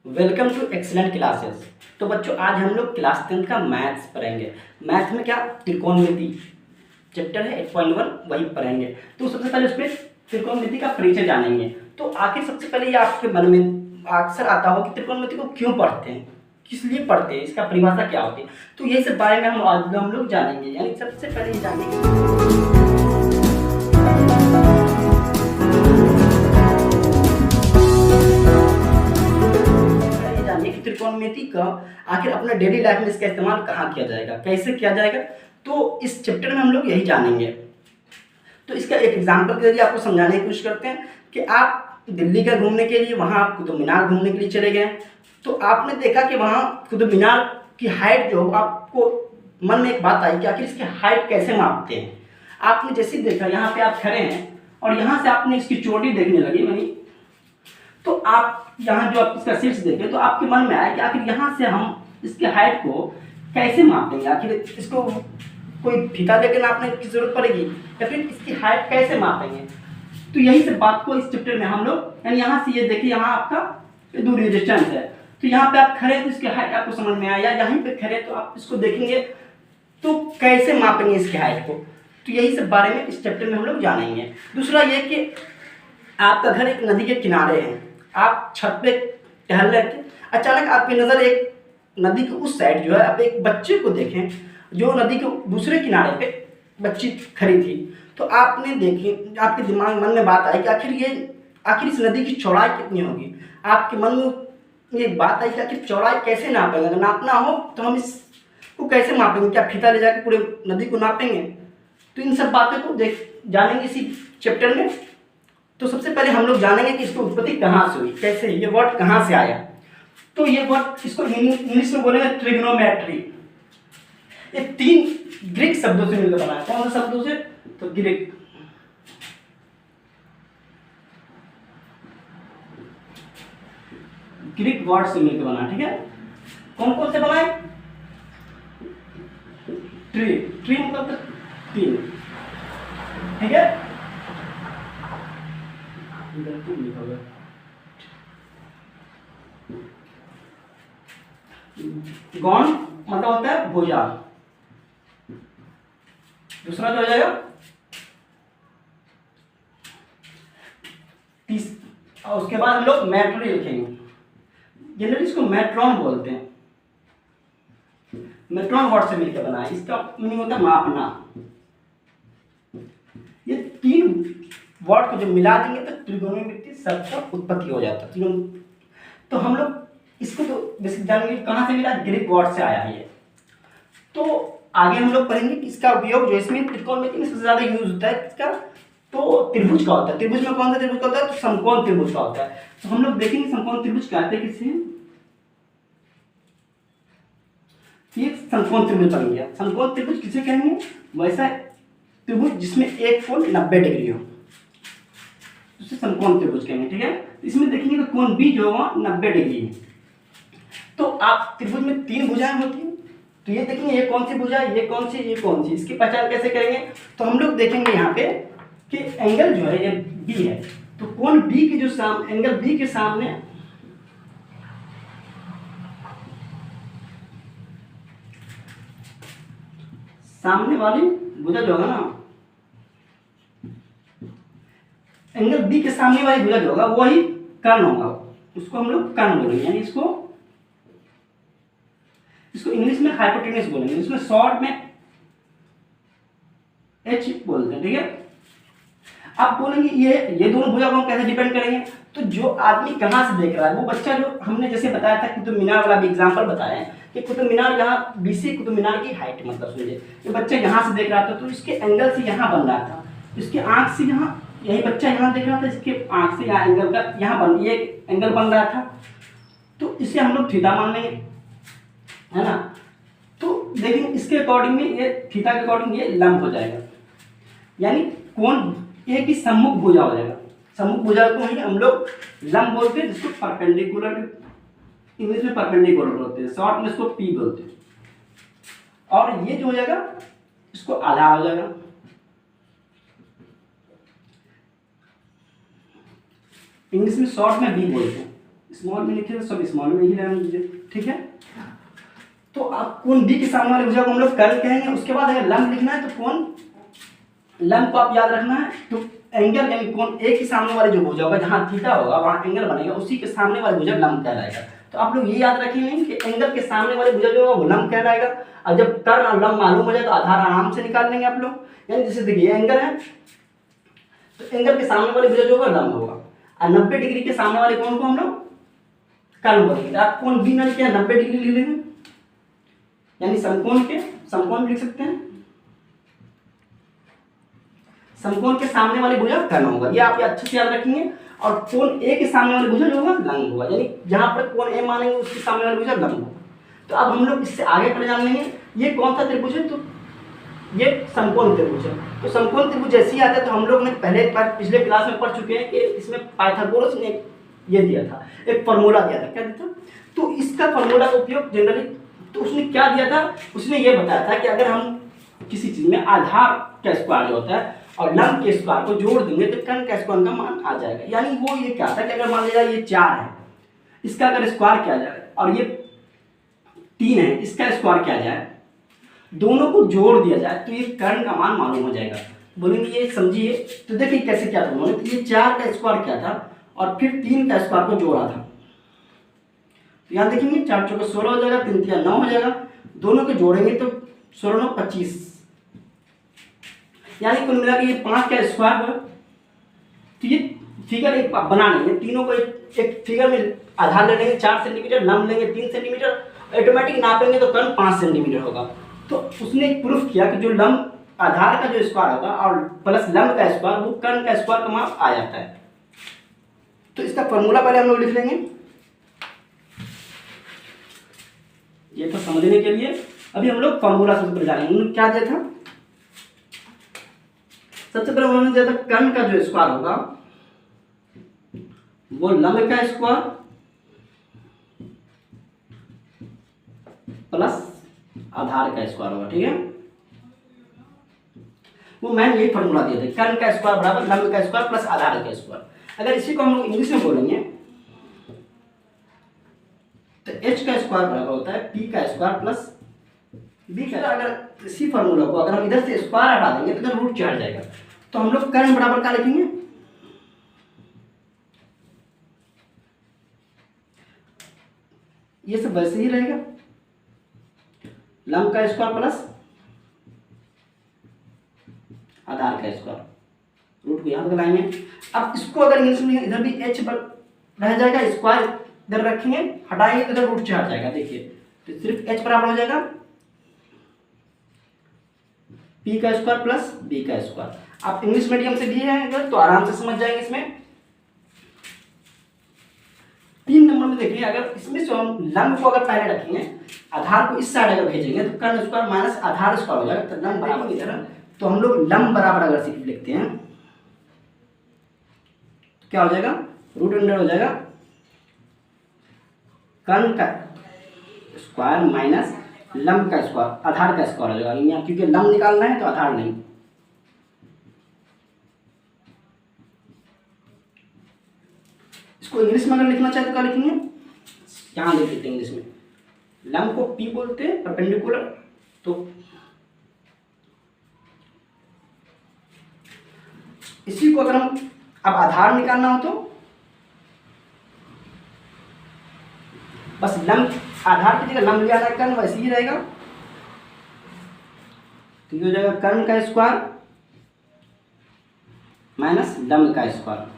Welcome to excellent classes. तो बच्चों आज हम लोग क्लास 10 का मैथ्स पढ़ेंगे। मैथ में क्या त्रिकोणमिति चैप्टर है 8.1 वही पढ़ेंगे। तो सबसे पहले उसमें त्रिकोणमिति का परिचय जानेंगे। तो आखिर सबसे पहले ये आपके मन में अक्सर आता हो कि त्रिकोणमिति को क्यों पढ़ते हैं, किस लिए पढ़ते हैं, इसका परिभाषा क्या होती है। तो ये सब बारे में हम लोग जानेंगे। यानी सबसे पहले ये जानेंगे त्रिकोणमिति का आखिर अपने डेली लाइफ में इसका इस्तेमाल कहाँ किया जाएगा, कैसे किया जाएगा। तो इस चैप्टर में हम लोग यही जानेंगे। तो इसका एक एग्जांपल के जरिए आपको समझाने की कोशिश करते हैं कि आप दिल्ली का घूमने के लिए वहाँ आप कुतुब मीनार घूमने के लिए चले गए। तो आपने देखा कि वहाँ कुतुब मीनार की हाइट जो आपको मन में एक बात आई कि आखिर इसकी हाइट कैसे मापते हैं। आपने जैसे देखा यहाँ पे आप खड़े हैं और यहाँ से आपने इसकी चोटी देखने लगी यानी, तो आप यहाँ जो आप इसका शीर्ष देखें तो आपके मन में आया कि आखिर यहाँ से हम इसके हाइट को कैसे मापेंगे, आखिर इसको कोई फीता लेकर नापने की जरूरत पड़ेगी या फिर इसकी हाइट कैसे मापेंगे। तो यही सब बात को इस चैप्टर में हम लोग यानी यहाँ से ये देखिए यहाँ आपका दूरी डिस्टेंस है, तो यहाँ पे आप खड़े तो इसकी हाइट आपको समझ में आया, यहीं पे खड़े तो आप इसको देखेंगे तो कैसे मापेंगे इसकी हाइट को। तो यही सब बारे में इस चैप्टर में हम लोग जानेंगे। दूसरा ये कि आपका घर एक नदी के किनारे है, आप छत पे टहल रहे थे, अचानक आपकी नज़र एक नदी के उस साइड जो है आप एक बच्चे को देखें जो नदी के दूसरे किनारे पे बच्ची खड़ी थी। तो आपने देखी, आपके दिमाग मन में बात आई कि आखिर इस नदी की चौड़ाई कितनी होगी। आपके मन में एक बात आई कि आखिर चौड़ाई कैसे नापेंगे, अगर नापना हो तो हम इसको कैसे मापेंगे, क्या फीता ले जाकर पूरे नदी को नापेंगे। तो इन सब बातों को जानेंगे इसी चैप्टर में। तो सबसे पहले हम लोग जानेंगे कि इसकी उत्पत्ति कहाँ से हुई, कैसे ये वर्ड कहाँ से आया। तो ये वर्ड इसको इंग्लिश में बोलेंगे ट्रिग्नोमेट्री। ये 3 ग्रीक शब्दों से मिलकर बना है। कौन से शब्दों से? तो ग्रीक वर्ड से मिलकर बना, ठीक है। कौन कौन से बना है? ट्री मतलब 3, ठीक है। गौण मतलब होता है भुजा। दूसरा जो हो जाएगा और उसके बाद हम लोग मैट्री लिखेंगे। जनरली इसको मैट्रॉन बोलते हैं। मैट्रॉन वर्ड से मिलकर बना है, इसका मीनिंग होता है मापना। ये 3 वर्ड को जब मिला देंगे तो त्रिकोणमिति शब्द का उत्पत्ति हो जाता है। तो हम लोग इसको तो बेसिक जानेंगे कहाँ से मिला, ग्रीक वर्ड से आया है। तो आगे हम लोग पढ़ेंगे कि इसका उपयोग जो इसमें त्रिकोणमिति में सबसे ज्यादा यूज होता है इसका, तो त्रिभुज का होता है। त्रिभुज में कौन सा त्रिभुज का होता है? तो समकोण त्रिभुज का होता है। तो हम लोग देखेंगे समकोण त्रिभुज कहते हैं किसे। ये समकोण त्रिभुज बन गया। समकोण त्रिभुज किसे कहेंगे? वैसा त्रिभुज जिसमें एक कोण 90 डिग्री हो, उसे समकोण त्रिभुज कहेंगे, ठीक है। इसमें देखेंगे तो कोण बी जो होगा 90 डिग्री है। तो आप त्रिभुज में 3 भुजाएं होती हैं, तो ये देखेंगे ये कौन सी भुजा है, ये कौन सी, ये कौन सी, इसकी पहचान कैसे करेंगे। तो हम लोग देखेंगे यहाँ पे कि एंगल जो है ये बी है, तो कोण बी के जो एंगल बी के सामने वाली भुजा जो होगा ना, एंगल बी के सामने वाली भुजा जो होगा वही कर्ण होगा, उसको हम लोग कर्ण बोलेंगे। यानी इसको इंग्लिश में हाइपोटेन्यूस बोलेंगे, इसमें शॉर्ट में एच बोलते हैं, ठीक है। आप बोलेंगे ये दोनों भुजा को हम कैसे डिपेंड करेंगे। तो जो आदमी कहाँ से देख रहा है, वो बच्चा जो हमने जैसे बताया था कुतुब मीनार वाला भी एग्जांपल बताया कि कुतुब मीनार यहाँ बीसी कुतुब मीनार की हाइट मतलब समझिए, ये बच्चा यहाँ से देख रहा था तो इसके एंगल से यहाँ बन रहा था, इसके आंख से यहाँ, यही बच्चा यहाँ देख रहा था, इसके आंख से यहाँ एंगल का यहाँ ये एंगल बन रहा था, तो इसे हम लोग थीटा मान लेंगे, है ना। तो लेकिन इसके अकॉर्डिंग में ये थीटा के अकॉर्डिंग ये लंब हो जाएगा, यानी कोण ए की सम्मुख भुजा हो जाएगा। सम्मुख भुजा को ही हम लोग लंब बोलते हैं, जिसको परपेंडिकुलर इंग्लिश में परपेंडिकुलर बोलते हैं, शॉर्ट में इसको पी बोलते हैं। और ये जो हो जाएगा इसको आधार हो जाएगा। इंग्लिश में शॉर्ट में बी बोलते हैं, स्मॉल में लिखे तो सब स्मॉल में ही लेना लीजिए, ठीक है। तो आप कोण बी के सामने वाले भुजा को हम लोग कर्ल कहेंगे। उसके बाद अगर लंब लिखना है तो कोण लंब को आप याद रखना है, तो एंगल यानी कोण ए के सामने वाले जो भुजा होगा, जहाँ थीटा होगा वहाँ एंगल बनेगा, उसी के सामने वाले भुजा लंब कहलाएगा। तो आप लोग ये याद रखेंगे कि एंगल के सामने वाले भुजा जो है वो लंब कहलाएगा। और जब कर्ण और लंब मालूम हो जाए तो आधार आराम से निकाल लेंगे आप लोग। यानी जैसे देखिए एंगल है, तो एंगल के सामने वाले भुजा जो होगा लंब होगा, और 90 डिग्री के सामने वाले कोण को हम लोग कर्ल बोलेंगे। आप कोण बी ना लिखे 90 डिग्री लिख लेंगे, यानी समकोण के समकोण लिख सकते हैं। समकोण के सामने वाली भुजा कर्ण होगा, ये आप अच्छे से याद रखेंगे। और कोण ए के सामने वाली भुजा जो होगा लंब होगा, यानी जहां पर कोण ए मानेंगे उसके सामने वाली भुजा लंब होगा। तो अब हम लोग इससे आगे पर जान लेंगे ये कौन सा त्रिभुज है, तो ये समकोण त्रिभुज है। तो समकोण त्रिभुज जैसे ही आता है तो हम लोग ने पहले एक बार पिछले क्लास में पढ़ चुके हैं कि इसमें पाइथागोरस ने ये दिया था, एक फार्मूला दिया था। क्या दिया था? तो इसका फार्मूला का उपयोग जनरली, तो उसने क्या दिया था, उसने ये बताया था कि अगर हम किसी चीज में आधार का स्क्वायर जो होता है और लंब के स्क्वायर को जोड़ देंगे तो कर्ण का स्क्वायर का मान आ जाएगा। यानी वो ये क्या था कि अगर मान लिया ये 4 है, इसका अगर स्क्वायर किया जाए, और ये 3 है, इसका स्क्वायर किया जाए, दोनों को जोड़ दिया जाए तो ये कर्ण का मान मालूम हो जाएगा। बोलेंगे ये समझिए, तो देखिए कैसे क्या था उन्होंने, तो ये 4 का स्क्वायर किया था और फिर 3 का स्क्वायर को जोड़ा था। तो यहाँ देखेंगे 4 चौके 16 हो जाएगा, 3 3 9 हो जाएगा, दोनों को जोड़ेंगे तो 16 9 25, यानी कुल मिला के ये 5 का स्क्वायर हुआ। तो ये फिगर एक बना लेंगे, तीनों को एक फिगर में आधार ले लेंगे 4 सेंटीमीटर, लंब लेंगे 3 सेंटीमीटर, ऑटोमेटिक नापेंगे तो कर्ण 5 सेंटीमीटर होगा। तो उसने प्रूफ किया कि जो लंब आधार का जो स्क्वायर होगा और प्लस लंब का स्क्वायर, वो कर्ण का स्क्वायर का माप आ जाता है। तो इसका फॉर्मूला पहले हम लोग लिख लेंगे, ये तो समझने के लिए। अभी हम लोग फॉर्मूला सबसे पहले जानेंगे। उन्होंने क्या दिया था, सबसे पहले उन्होंने दिया था कर्ण का जो स्क्वायर होगा वो लंब का स्क्वायर प्लस आधार का स्क्वायर होगा, ठीक है। वो मैंने यही फॉर्मूला दिया था, कर्ण का स्क्वायर बराबर लंब का स्क्वायर प्लस आधार का स्क्वायर। अगर इसी को हम लोग इंग्लिश में बोलेंगे तो h का स्क्वायर बराबर होता है p का स्क्वायर प्लस b का। अगर इसी फॉर्मूला को अगर हम इधर से स्क्वायर हटा देंगे तो इधर रूट 4 जाएगा, तो हम लोग कर्ण बराबर क्या लिखेंगे, ये सब वैसे ही रहेगा, लंब का स्क्वायर प्लस आधार का स्क्वायर, रूट को यहां लगाएंगे। अब इसको अगर इंग्लिश में इधर भी h रह जाएगा, स्क्वायर इधर रखेंगे, हटाएंगे तो इधर रूट 4 जाएगा। देखिए तो सिर्फ h बराबर हो जाएगा p का स्क्वायर प्लस b का स्क्वायर। आप इंग्लिश मीडियम से लिए हैं अगर तो आराम से समझ जाएंगे। इसमें 3 नंबर में देखिए, अगर इसमें से हम लंब को अगर पहले रखेंगे, आधार को इस साइड अगर भेजेंगे तो कर्ण स्क्वायर माइनस आधार स्क्वायर हो जाएगा, तो लंब बराबर की तरह। तो हम लोग लंब बराबर अगर सिर्फ लिखते हैं तो क्या हो जाएगा, रूट अंडर हो जाएगा कर्ण का स्क्वायर माइनस लंब का स्क्वायर, आधार का स्क्वायर हो जाएगा। यहाँ क्योंकि लंब निकालना है तो आधार नहीं। इसको इंग्लिश में अगर लिखना चाहे तो क्या लिखेंगे, यहाँ लिख देते हैं इंग्लिश में, लंब को p बोलते हैं परपेंडिकुलर। तो इसी को अगर हम अब आधार निकालना हो तो बस लंब आधार की जगह लंब ले आना, कर्ण वैसे ही रहेगा, तो ये हो जाएगा कर्ण का स्क्वायर माइनस लंब का स्क्वायर।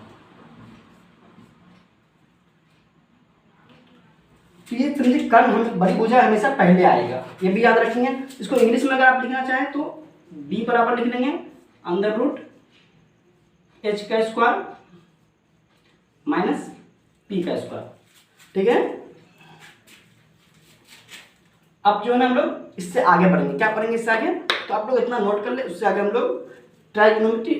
तो ये समझिए कर्ण हम बड़ी भुजा हमेशा पहले आएगा, ये भी याद रखेंगे। इसको इंग्लिश में अगर आप लिखना चाहें तो b बराबर लिख लेंगे अंडर रूट h का स्क्वायर माइनस p का स्क्वायर, ठीक है। अब जो है ना हम लोग इससे आगे बढ़ेंगे, क्या पढ़ेंगे इससे आगे, तो आप लोग इतना नोट कर ले। उससे आगे हम लोग ट्राइगोनोमेट्री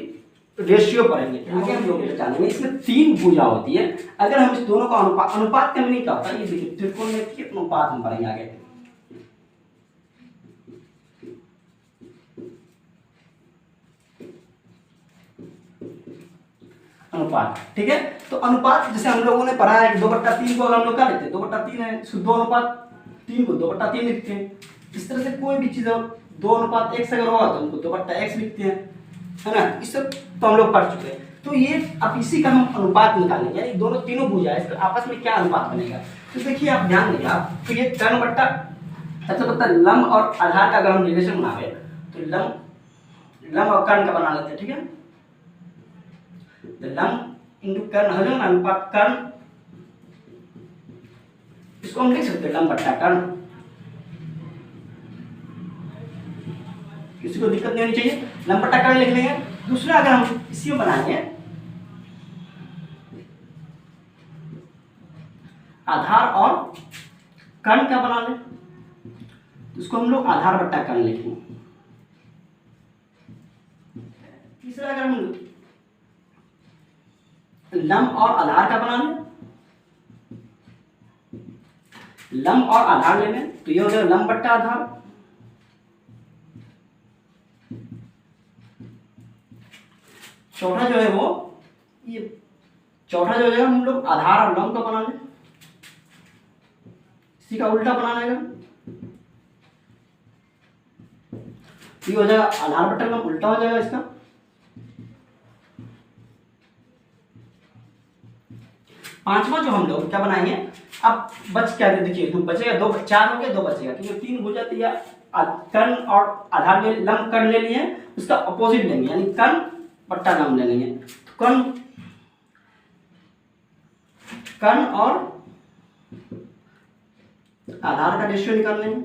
रेशियो पढ़ेंगे, आगे हम लोग जानेंगे। इसमें 3 भुजा होती है, अगर हम इस दोनों का अनुपात करने का होता है, ये देखिए त्रिकोणमिति अनुपात हम पढ़ेंगे आगे। अनुपात, ठीक है। तो अनुपात जैसे हम लोगों ने पढ़ा है कि 2/3 को अगर हम लोग क्या लिखते हैं, 2/3 है, इसको 2:3 को 2/3 लिखते हैं। इस तरह से कोई भी चीज़ हो 2:1 अगर होगा तो उनको 2/x लिखते हैं, है ना। इस सब तो हम लोग पढ़ चुके हैं। तो ये अब इसी का हम अनुपात निकालेंगे, यानी दोनों तीनों भुजा है, इसका आपस में क्या अनुपात बनेगा। तो देखिए आप ध्यान देंगे आप, तो ये कर्ण बट्टा सबसे पता लंब और आधार का अगर हम रिलेशन बनावे तो लंब और कर्ण का बना लेते हैं, ठीक है। लंब इंटू कर्ण हो जाएगा अनुपात कर्ण, इसको हम लिख सकते हैं लंब बट्टा कर्ण, किसी को दिक्कत नहीं होनी चाहिए, लंब बट्टा कर्ण लिख लेंगे। दूसरा अगर हम इसी में बनाएंगे आधार और कर्ण का बना लें, इसको हम लोग आधार बट्टा कर्ण लिखेंगे। तीसरा अगर हम लंब और आधार का बना लें, लंब और आधार ले लें तो ये हो जाएगा लंब बट्टा आधार। चौथा जो है वो ये चौथा जो हो जाएगा हम लोग आधार और लंब का बना लें, इसी का उल्टा बनाना है, ये हो जाएगा आधार बट्टा लंब, उल्टा हो जाएगा इसका। पांचवा जो हम लोग क्या बनाएंगे, अब बच क्या है देखिए, तो बचेगा 2 4 हो गया, 2 बचेगा, क्योंकि 3 हो जाती है। कर्ण और आधार ले लंब कर्ण ले लिए, उसका अपोजिट लेंगे, यानी कर्ण बट्टा लंब ले लेंगे। तो कर्ण और आधार का रेशियो निकाल लेंगे,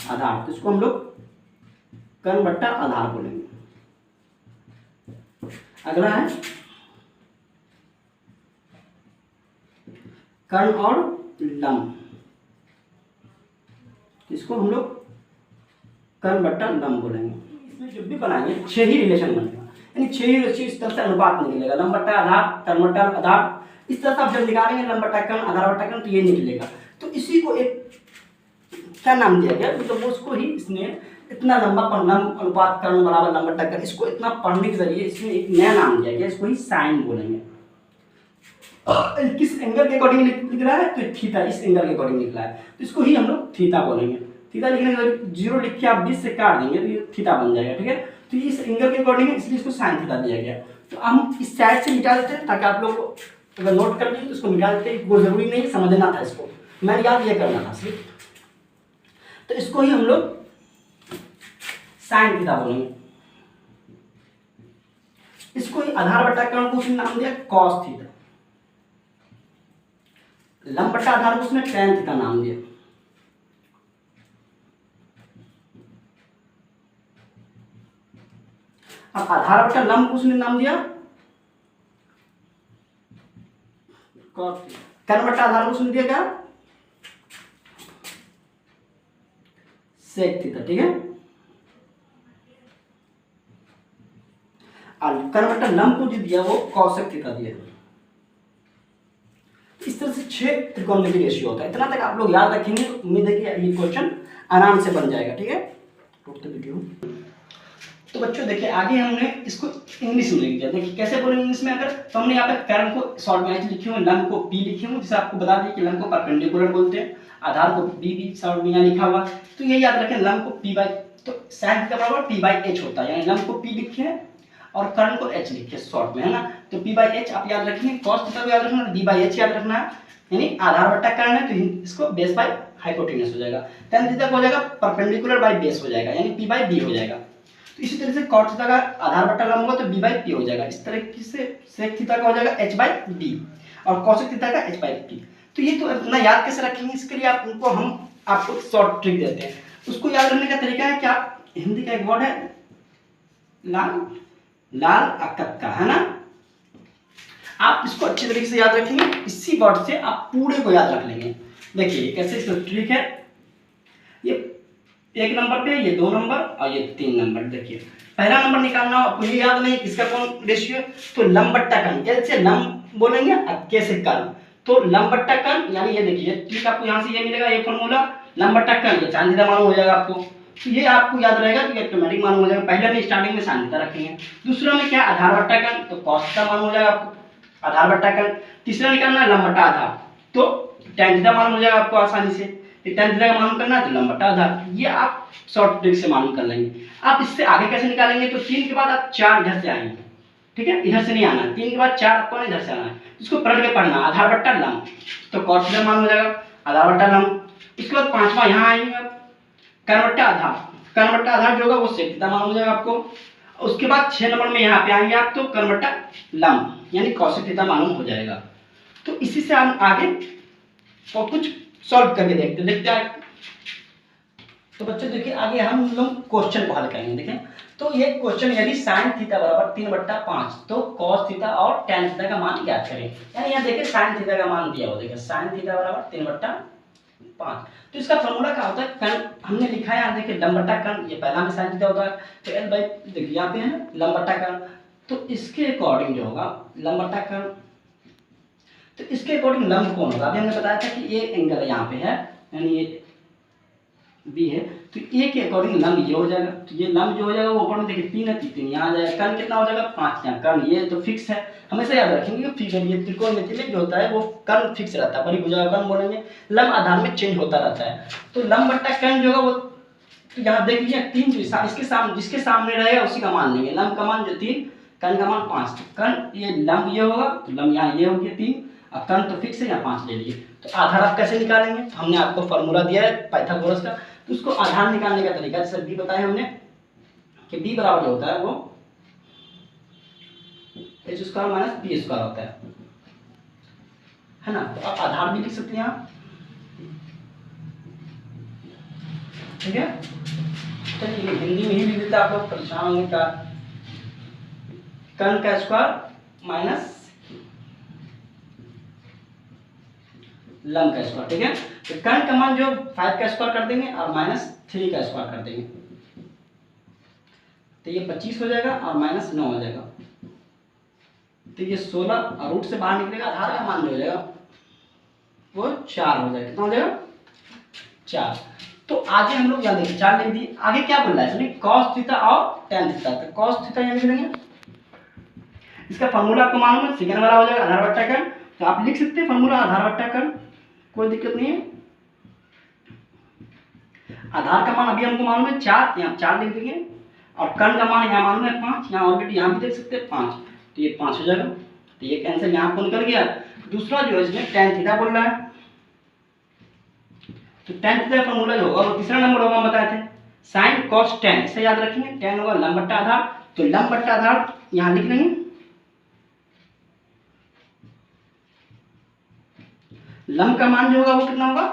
आधार, तो इसको हम लोग कर्ण बट्टा आधार बोलेंगे। अगला है कर्ण और लंब, इसको हम लोग कर्ण बट्टा लंब बोलेंगे। इसमें जब भी बनाएंगे 6 ही रिलेशन बनेगा, यानी 6 ही रेशियो, इस तरह से अनुपात निकलेगा, लंब बट्टा आधार, कर्ण बट्टा आधार। इस तरह से आप जब निकालेंगे लंब बट्टा कर्ण आधार बट्टा कर्ण तो ये निकलेगा। तो इसी को एक क्या नाम दिया गया, मतलब उसको ही इसने इतना लंबा लंब अनुपात कर्ण बराबर लंब बट्टा कर्ण, इसको इतना पढ़ने के जरिए इसमें एक नया नाम दिया गया, इसको ही साइन बोलेंगे। किस एंगल के अकॉर्डिंग लिख रहा है, तो थीटा, इस एंगल के अकॉर्डिंग लिख रहा है, तो इसको ही हम लोग थीटा बोलेंगे। थीटा लिखने के बाद 0 लिख के आप 20 से काट देंगे तो ये थीटा बन जाएगा, ठीक है। तो इस एंगल के अकॉर्डिंग है, इसलिए इसको साइन थीटा दिया गया। तो हम इस साइड से मिटा देते हैं ताकि आप लोग अगर नोट कर लिए तो इसको मिटा देते हैं, वो जरूरी नहीं समझना था, इसको मैंने याद ये करना था सिर्फ। तो इसको ही हम लोग साइन थीटा बोलेंगे। इसको ही आधार बट्टा कर्ण को उसने नाम दिया कॉस थीटा, लंब बट्टा आधार को उसने टैन थीटा नाम दिया। अब आधार बट्टा लंब को उसने नाम दिया कॉस थीटा, कर्ण बट्टा आधार को उसने दिया क्या, सेक थीटा, ठीक है। और कर्ण बट्टा लंब को जो दिया वो कॉसेक थीटा दिया। इस तरह से 6 त्रिकोणमितीय रेशियो होता है। इतना तक आप लोग याद रखेंगे तो उम्मीद है कि ये क्वेश्चन आराम से बन जाएगा, ठीक है। टूटते वीडियो। तो बच्चों देखिए आगे हमने इसको इंग्लिश में लिख दिया, देखिए कैसे बोलेंगे इंग्लिश में। अगर तो हमने यहाँ पे कर्ण को शॉर्ट में लिखे हुए, लंब को पी लिखे हुए, जिसे आपको बता दें कि लंब को परपेंडिकुलर बोलते हैं, आधार को बी भी शॉर्ट में यहाँ लिखा हुआ। तो ये याद रखें लंब को पी बाई, तो साइन का बराबर पी बाई एच होता है, यानी लंब को पी लिखे और कर्ण को एच लिखे शॉर्ट में, है ना। तो पी बाई एच आप याद रखेंगे, कॉस थीटा को याद रखना, डी बाई एच याद रखना है, यानी आधार बट्टा कर्ण है तो इसको बेस बाई हाइपोटेन्यूज हो जाएगा। tan थीटा को हो जाएगा परपेंडिकुलर बाई बेस हो जाएगा, यानी p बाई b हो जाएगा। तो इसी तरह से cot थीटा का आधार बट्टा लंब होगा तो b बाई p हो जाएगा। इस तरह से sec थीटा का हो जाएगा h बाई d और cosec थीटा का h बाई p। तो ये तो इतना याद कैसे रखेंगे, इसके लिए आप उनको हम आपको शॉर्ट ट्रिक देते हैं। उसको याद रखने का तरीका है कि आप हिंदी का एक वर्ड है लाल, लाल अक्का, है ना। आप इसको अच्छी तरीके से याद रखेंगे, इसी वर्ड से आप पूरे को याद रख लेंगे। देखिए कैसे इसका ट्रिक है, ये 1 नंबर पे, ये 2 नंबर और ये 3 नंबर। देखिए पहला नंबर निकालना हो, आपको ये याद नहीं इसका कौन रेशियो, तो लंब बट्टा कर्ण, एल से लंब बोलेंगे और के से कर्ण, तो लंब बट्टा कर्ण, यानी ये देखिए ठीक आपको यहाँ से ये मिलेगा, ये फॉर्मूला लंब बट्टा कर्ण, ये tan थीटा मालूम हो जाएगा आपको। तो ये आपको याद रहेगा कि ऑटोमेटिक मालूम हो जाएगा। पहले में स्टार्टिंग में साइन थीटा रखेंगे, दूसरा में क्या आधार बट्टा कर्ण, तो कॉस थीटा मालूम हो जाएगा आपको आधार बट्टा कर्ण, तीसरा निकालना है लंब बट्टा आधार, तो tan थीटा मालूम हो जाएगा आपको आसानी से। tan थीटा का मालूम करना है तो लंब बट्टा आधार, ये आप शॉर्ट ट्रिक से मालूम कर लेंगे। आप इससे आगे कैसे निकालेंगे, तो 3 के बाद आप 4 इधर से आएंगे, ठीक है, इधर से नहीं आना, 3 के बाद 4 आपको इधर से आना है, इसको पलट के पढ़ना, आधार बट्टा लंब, तो cos थीटा मालूम हो जाएगा आधार बट्टा लंब। इसके बाद पांचवा यहाँ आएंगे आप कर्ण बट्टा आधार, कर्ण बट्टा आधार जो होगा वो sec थीटा मालूम हो जाएगा आपको। उसके बाद 6 नंबर में यहाँ पे आएंगे आप, तो कर्ण बट्टा लंब यानी cosec थीटा मालूम हो जाएगा। तो इसी से हम आगे और कुछ सॉल्व करके देखते हैं। तो बच्चों देखिए आगे हम लोग क्वेश्चन को हल करेंगे। देखें तो ये क्वेश्चन यदि sin थीटा बराबर 3/5 तो cos थीटा और tan थीटा का मान ज्ञात करें। यानी यहाँ देखिए sin थीटा का मान दिया हुआ, देखिए sin थीटा बराबर 3/5। तो इसका फॉर्मूला क्या होता है, कर्ण हमने लिखा है यहाँ देखिए लंब बट्टा कर्ण, ये पहला में sin थीटा होता है, तो l बाई देखिए यहाँ पे है लंब बट्टा कर्ण, तो इसके अकॉर्डिंग जो होगा लंब बट्टा कर्ण, तो इसके अकॉर्डिंग लंब कौन होगा। अभी हमने बताया था कि ये एंगल यहाँ पे है यानी ये बी है, तो ए के अकॉर्डिंग लंब ये हो जाएगा, तो ये लंब जो हो जाएगा वो ऊपर में देखिए 3 है, 3 यहाँ आ जाएगा, कर्ण कितना हो जाएगा 5, यहाँ कर्ण ये तो फिक्स है, हमेशा याद रखेंगे कि फिक्स है, ये त्रिकोणमिति में जो होता है वो कर्ण फिक्स रहता है, परिभुजा कर्ण बोलेंगे, लंब आधार में चेंज होता रहता है। तो लंब बट्टा कर्ण जो होगा वो, तो यहाँ देख लीजिए 3 इसके सामने जिसके सामने रहेगा उसी का मान लेंगे, लंब का मान जो 3, कर्ण का मान 5, कर्ण ये लंब ये होगा तो लंब यहाँ ये हो गया 3 और कर्ण तो फिक्स है यहाँ 5 ले लिए। तो आधार आप कैसे निकालेंगे, हमने आपको फॉर्मूला दिया है पाइथागोरस का, तो उसको आधार निकालने का तरीका जैसे बी बताया हमने कि बी बराबर होता है वो h square minus B square होता है ना। तो आप आधार भी लिख सकते हैं यहाँ, ठीक है। चलिए हिंदी में ही लिख देते आप लोग, परेशान होंगे का, कर्ण का स्क्वायर माइनस लंब का स्क्वायर, ठीक है। तो कर्ण का मान जो 5 का स्क्वायर कर देंगे और माइनस 3 का स्क्वायर कर देंगे, तो ये 25 हो जाएगा और माइनस 9 हो जाएगा, तो ये 16 और रूट से बाहर निकलेगा, आधार का मान जो हो जाएगा वो 4 हो जाएगा, कितना हो जाएगा 4। तो आगे हम लोग यहाँ देखिए 4 लिख दिए, आगे क्या बोल रहा है इसमें cos थीटा और tan थीटा, तो cos थीटा यहाँ लिख देंगे, इसका फॉर्मूला आपको मालूम है सेकंड वाला हो जाएगा आधार बट्टा कर्ण, तो आप लिख सकते हैं फॉर्मूला आधार बट्टा कर्ण, कोई दिक्कत नहीं है। आधार का मान अभी हमको मालूम है 4, यहाँ 4 लिख देंगे और कर्ण का मान यहाँ मालूम है 5, यहाँ ऑलरेडी यहाँ भी देख सकते हैं 5, तो ये 5 हो जाएगा, तो ये कैंसिल यहाँ आपको निकल गया। दूसरा जो है इसमें tan थीटा बोल रहा है, तो tan थीटा फॉर्मूला जो होगा वो तीसरा नंबर होगा, हम बताए थे sin cos tan, इसे याद रखेंगे, tan होगा लंब बट्टा आधार, तो लंब बट्टा आधार यहाँ लिख देंगे, लंब का मान जो होगा वो कितना होगा,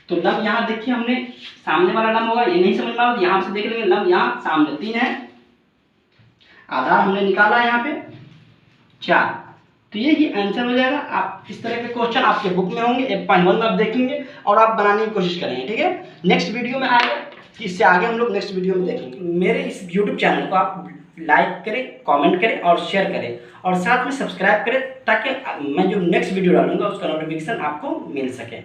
तो लंब यहाँ देखिए हमने सामने वाला लंब होगा, ये नहीं समझ में आ रहा यहाँ से देख लेंगे, लंब यहाँ सामने 3 है, आधार हमने निकाला है यहाँ पे 4, तो ये आंसर हो जाएगा। आप इस तरह के क्वेश्चन आपके बुक में होंगे, 1.1 में आप देखेंगे और आप बनाने की कोशिश करेंगे, ठीक है। नेक्स्ट वीडियो में आएगा कि इससे आगे हम लोग नेक्स्ट वीडियो में देखेंगे। मेरे इस यूट्यूब चैनल को आप लाइक करें, कमेंट करें और शेयर करें और साथ में सब्सक्राइब करें, ताकि मैं जो नेक्स्ट वीडियो डालूंगा उसका नोटिफिकेशन आपको मिल सके।